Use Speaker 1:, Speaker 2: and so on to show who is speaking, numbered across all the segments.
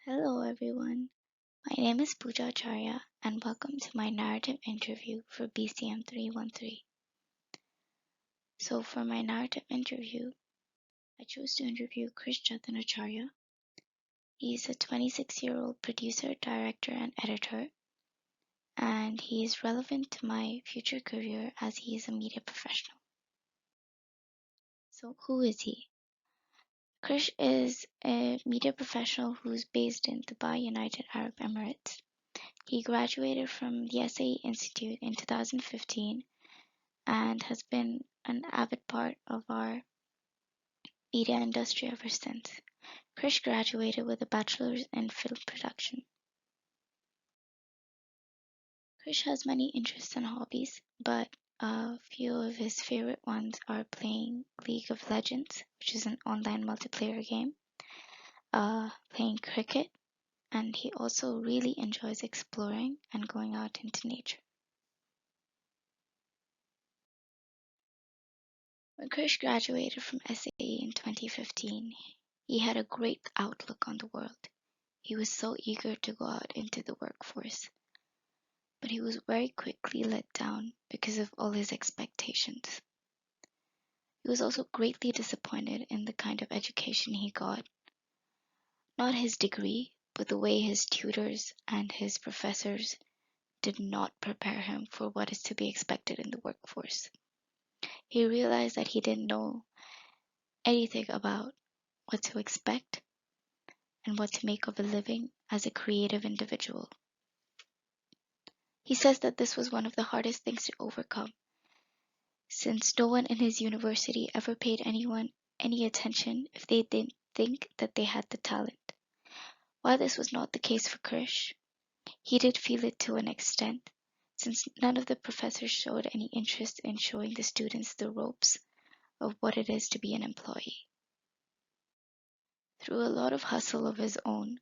Speaker 1: Hello everyone, my name is Krish Acharya and welcome to my narrative interview for BCM313. So for my narrative interview, I chose to interview Krish Acharya. He's a 26-year-old producer, director, and editor, and he is relevant to my future career as he is a media professional. So who is he? Krish is a media professional who's based in Dubai, United Arab Emirates. He graduated from the SAE Institute in 2015 and has been an avid part of our media industry ever since. Krish graduated with a bachelor's in film production. Krish has many interests and hobbies, but a few of his favorite ones are playing League of Legends, which is an online multiplayer game, playing cricket, and he also really enjoys exploring and going out into nature. When Krish graduated from SAE in 2015, he had a great outlook on the world. He was so eager to go out into the workforce, but he was very quickly let down because of all his expectations. He was also greatly disappointed in the kind of education he got. Not his degree, but the way his tutors and his professors did not prepare him for what is to be expected in the workforce. He realized that he didn't know anything about what to expect and what to make of a living as a creative individual. He says that this was one of the hardest things to overcome, since no one in his university ever paid anyone any attention if they didn't think that they had the talent. While this was not the case for Krish, he did feel it to an extent, since none of the professors showed any interest in showing the students the ropes of what it is to be an employee. Through a lot of hustle of his own,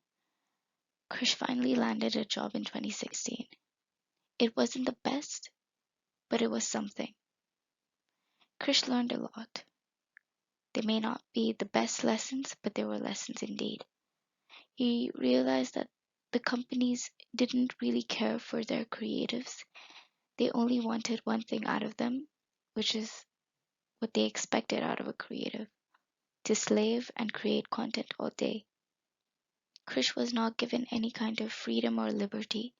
Speaker 1: Krish finally landed a job in 2016. It wasn't the best, but it was something. Krish learned a lot. They may not be the best lessons, but they were lessons indeed. He realized that the companies didn't really care for their creatives. They only wanted one thing out of them, which is what they expected out of a creative: to slave and create content all day. Krish was not given any kind of freedom or liberty,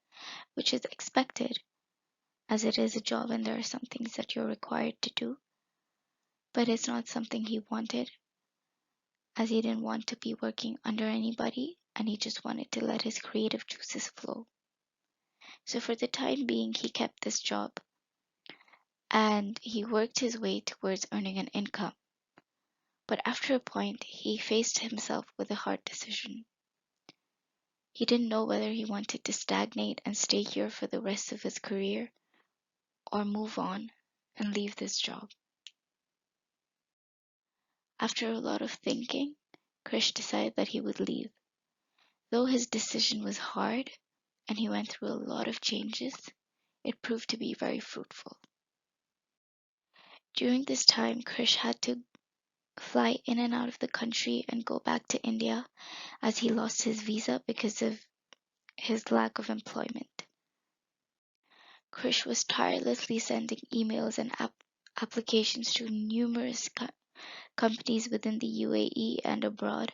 Speaker 1: which is expected, as it is a job and there are some things that you're required to do. But it's not something he wanted, as he didn't want to be working under anybody and he just wanted to let his creative juices flow. So for the time being, he kept this job and he worked his way towards earning an income. But after a point, he faced himself with a hard decision. He didn't know whether he wanted to stagnate and stay here for the rest of his career or move on and leave this job. After a lot of thinking, Krish decided that he would leave. Though his decision was hard and he went through a lot of changes, it proved to be very fruitful. During this time, Krish had to fly in and out of the country and go back to India as he lost his visa because of his lack of employment. Krish was tirelessly sending emails and applications to numerous companies within the UAE and abroad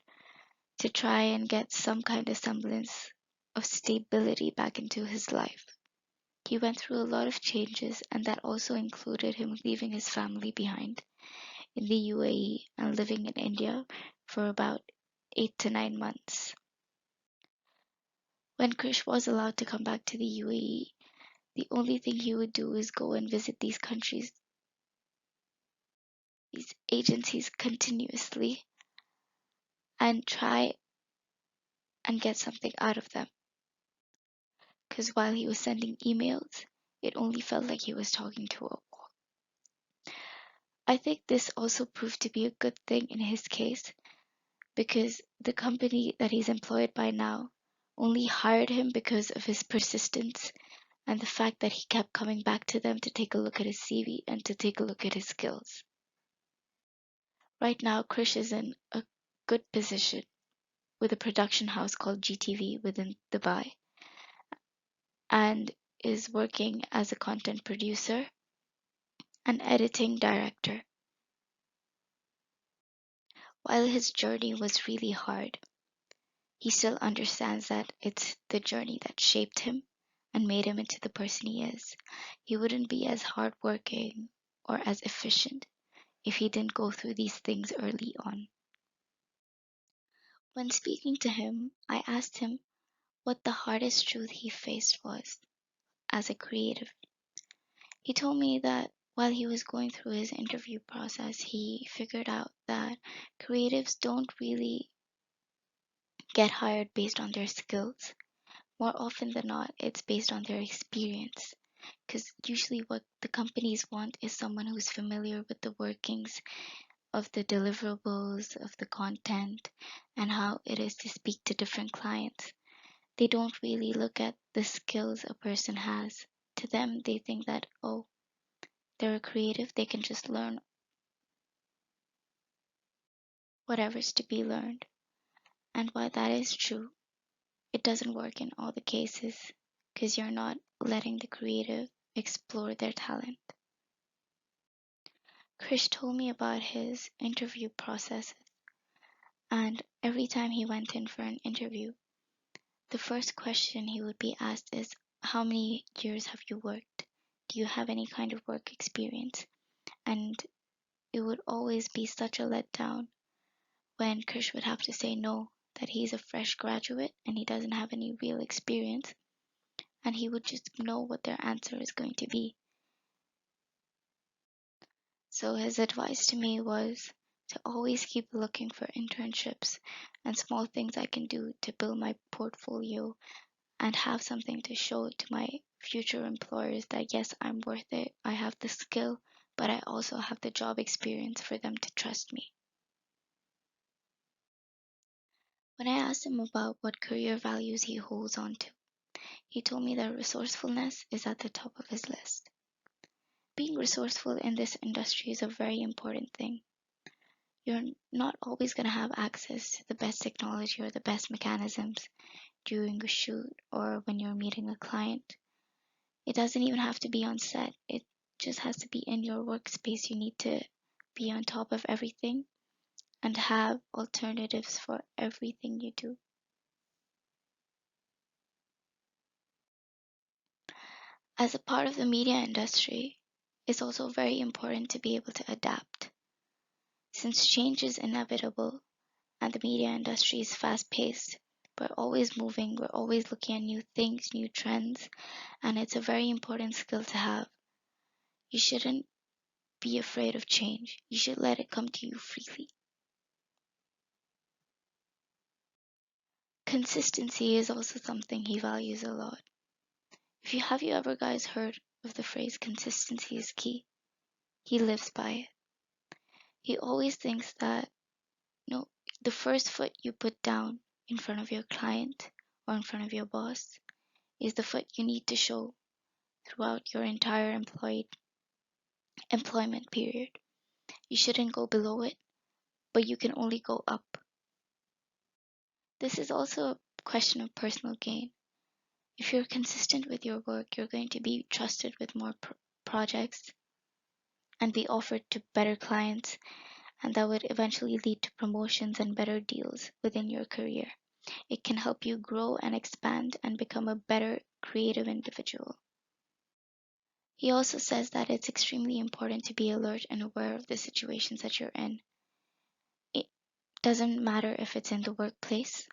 Speaker 1: to try and get some kind of semblance of stability back into his life. He went through a lot of changes, and that also included him leaving his family behind in the UAE and living in India for about 8 to 9 months. When Krish was allowed to come back to the UAE, the only thing he would do is go and visit these countries, these agencies continuously, and try and get something out of them. Because while he was sending emails, it only felt like he was talking to a wall. I think this also proved to be a good thing in his case, because the company that he's employed by now only hired him because of his persistence and the fact that he kept coming back to them to take a look at his CV and to take a look at his skills. Right now, Krish is in a good position. with a production house called GTV within Dubai and is working as a content producer and editing director. While his journey was really hard, he still understands that it's the journey that shaped him and made him into the person he is. He wouldn't be as hardworking or as efficient if he didn't go through these things early on. When speaking to him, I asked him what the hardest truth he faced was as a creative. He told me that while he was going through his interview process, he figured out that creatives don't really get hired based on their skills. More often than not, it's based on their experience. Because usually, what the companies want is someone who's familiar with the workings of the deliverables, of the content, and how it is to speak to different clients. They don't really look at the skills a person has. To them, they think that, oh, they're a creative, they can just learn whatever's to be learned. And while that is true, it doesn't work in all the cases because you're not letting the creative explore their talent. Krish told me about his interview process, and every time he went in for an interview, the first question he would be asked is, how many years have you worked? Do you have any kind of work experience? And it would always be such a letdown when Krish would have to say no, that he's a fresh graduate and he doesn't have any real experience, and he would just know what their answer is going to be. So his advice to me was to always keep looking for internships and small things I can do to build my portfolio and have something to show to my future employers that yes, I'm worth it. I have the skill, but I also have the job experience for them to trust me. When I asked him about what career values he holds on to, he told me that resourcefulness is at the top of his list. Being resourceful in this industry is a very important thing. You're not always going to have access to the best technology or the best mechanisms during a shoot or when you're meeting a client. It doesn't even have to be on set. It just has to be in your workspace. You need to be on top of everything and have alternatives for everything you do. As a part of the media industry, it's also very important to be able to adapt. Since change is inevitable and the media industry is fast paced, we're always moving, we're always looking at new things, new trends, and it's a very important skill to have. You shouldn't be afraid of change. You should let it come to you freely. Consistency is also something he values a lot. Have you ever guys heard of the phrase consistency is key? He lives by it. He always thinks that the first foot you put down in front of your client or in front of your boss is the foot you need to show throughout your entire employment period. You shouldn't go below it, but you can only go up. This is also a question of personal gain. If you're consistent with your work, you're going to be trusted with more projects and be offered to better clients, and that would eventually lead to promotions and better deals within your career. It can help you grow and expand and become a better creative individual. He also says that it's extremely important to be alert and aware of the situations that you're in. It doesn't matter if it's in the workplace,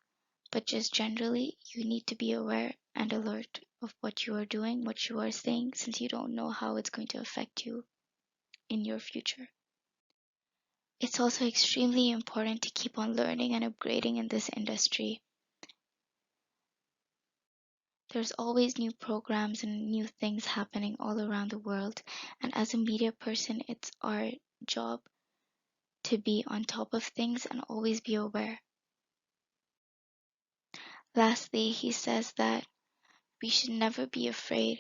Speaker 1: but just generally, you need to be aware and alert of what you are doing, what you are saying, since you don't know how it's going to affect you in your future. It's also extremely important to keep on learning and upgrading in this industry. There's always new programs and new things happening all around the world, and as a media person, it's our job to be on top of things and always be aware. Lastly, he says that we should never be afraid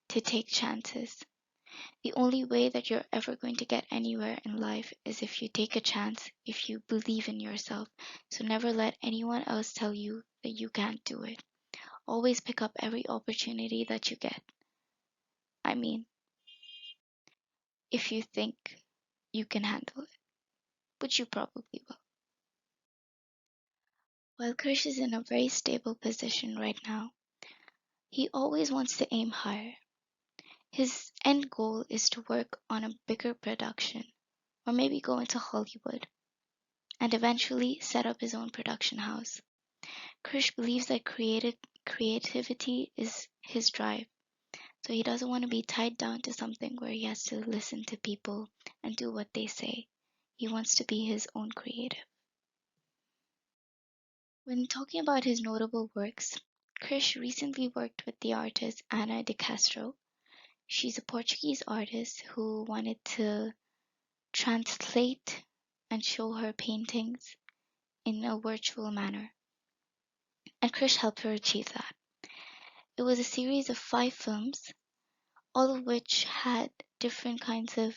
Speaker 1: to take chances. The only way that you're ever going to get anywhere in life is if you take a chance, if you believe in yourself. So never let anyone else tell you that you can't do it. Always pick up every opportunity that you get. I mean, if you think you can handle it, which you probably will. While Krish is in a very stable position right now, he always wants to aim higher. His end goal is to work on a bigger production, or maybe go into Hollywood, and eventually set up his own production house. Krish believes that creativity is his drive, so he doesn't want to be tied down to something where he has to listen to people and do what they say. He wants to be his own creative. When talking about his notable works, Krish recently worked with the artist Ana de Castro. She's a Portuguese artist who wanted to translate and show her paintings in a virtual manner, and Krish helped her achieve that. It was a series of 5 films, all of which had different kinds of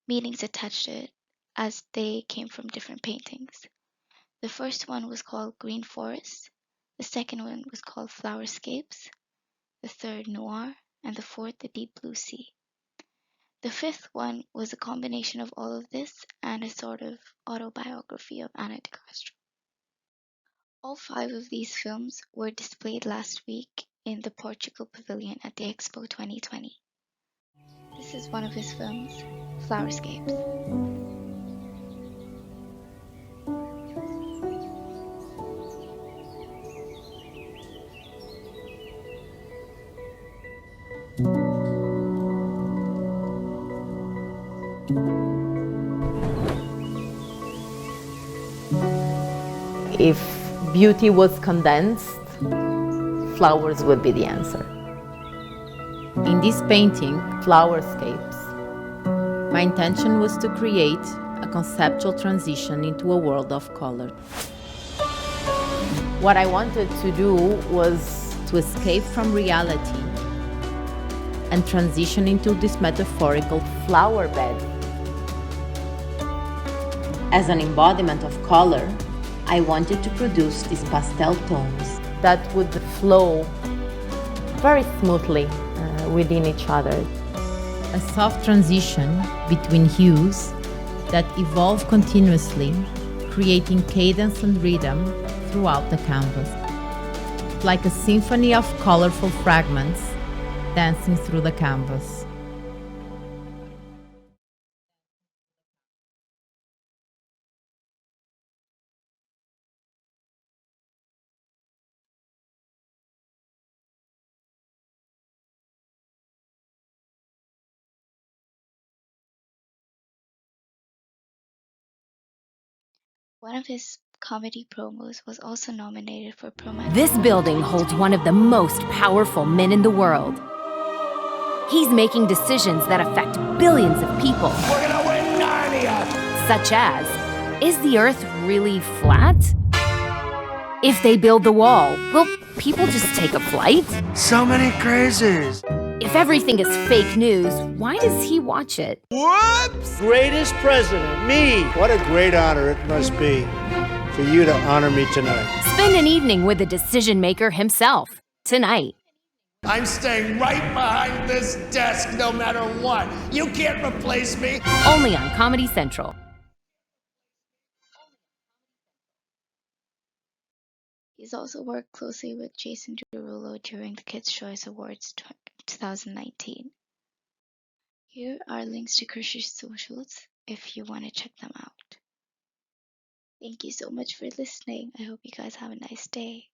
Speaker 1: meanings attached to it as they came from different paintings. The first one was called Green Forest, the second one was called Flowerscapes, the third Noir, and the fourth the Deep Blue Sea. The fifth one was a combination of all of this and a sort of autobiography of Ana de Castro. All 5 of these films were displayed last week in the Portugal Pavilion at the Expo 2020. This is one of his films, Flowerscapes.
Speaker 2: If beauty was condensed, flowers would be the answer.
Speaker 3: In this painting,
Speaker 2: Flowerscapes.
Speaker 3: my intention was to create a conceptual transition into a world of color,
Speaker 2: What I wanted to do was
Speaker 3: to escape from reality and transition into this metaphorical
Speaker 2: flower bed.
Speaker 3: As an embodiment of color, I wanted to produce these pastel tones
Speaker 2: that would flow very smoothly within each other.
Speaker 3: a soft transition between hues that evolve continuously, creating cadence and rhythm throughout the canvas, like a symphony of colorful fragments dancing through the canvas.
Speaker 1: One of his comedy promos was also nominated for Promax.
Speaker 4: This building holds one of the most powerful men in the world. He's making decisions that affect billions of people.
Speaker 5: We're gonna win Narnia!
Speaker 4: Such as, is the Earth really flat? If they build the wall, will people just take a flight?
Speaker 5: So many crazes!
Speaker 4: If everything is fake news, why does he watch it?
Speaker 5: Whoops! Greatest president, me! What a great honor it must be for you to honor me tonight.
Speaker 4: Spend an evening with the decision maker himself, tonight.
Speaker 5: I'm staying right behind this desk no matter what. You can't replace me.
Speaker 4: Only on Comedy Central.
Speaker 1: He's also worked closely with Jason Derulo during the Kids' Choice Awards 2019. Here are links to Krish's socials if you want to check them out. Thank you so much for listening. I hope you guys have a nice day.